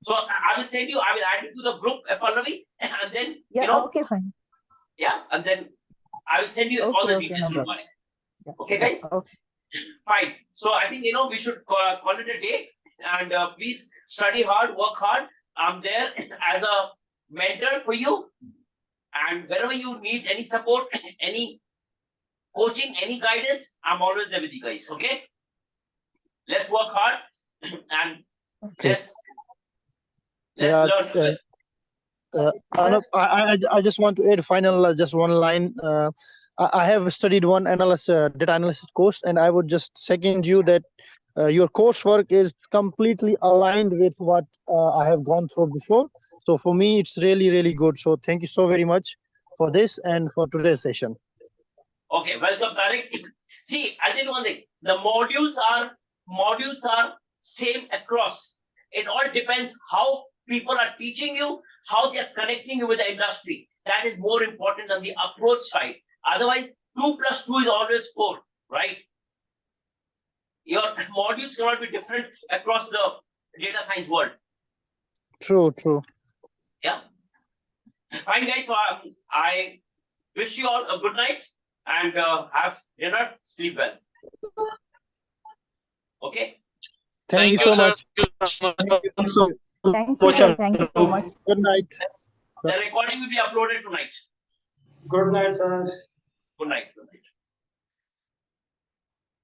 So I will send you. I will add you to the group, Pallavi, and then Yeah. Okay. Fine. yeah, and then I will send you all Okay, the okay, details. no Don't problem. worry. Yeah. Okay, guys. Okay. Fine. So I think we should call it a day, and please study hard, work hard. I'm there as a mentor for you, and wherever you need any support, any coaching, any guidance, I'm always there with you guys. Okay. Let's work hard and Okay. let's Yeah, learn together. Anup, I just want to add final just one line. I have studied one data analysis course, and I would just second you that your coursework is completely aligned with what I have gone through before. So for me, it's really, really good. So thank you so very much for this and for today's session. Okay, welcome, Tariq. See, I'll tell you one thing. The modules are same across. It all depends how people are teaching you, how they are connecting you with the industry. That is more important than the approach side. Otherwise, 2 + 2 is always 4, right? Your modules cannot be different across the data science world. True. Yeah. Fine, guys. So I wish you all a good night and have dinner, sleep well. Okay. Thank you so sir. much. Thank you, sir. Thank you so much. Good night. The recording will be uploaded tonight. Good night, sir. Good night.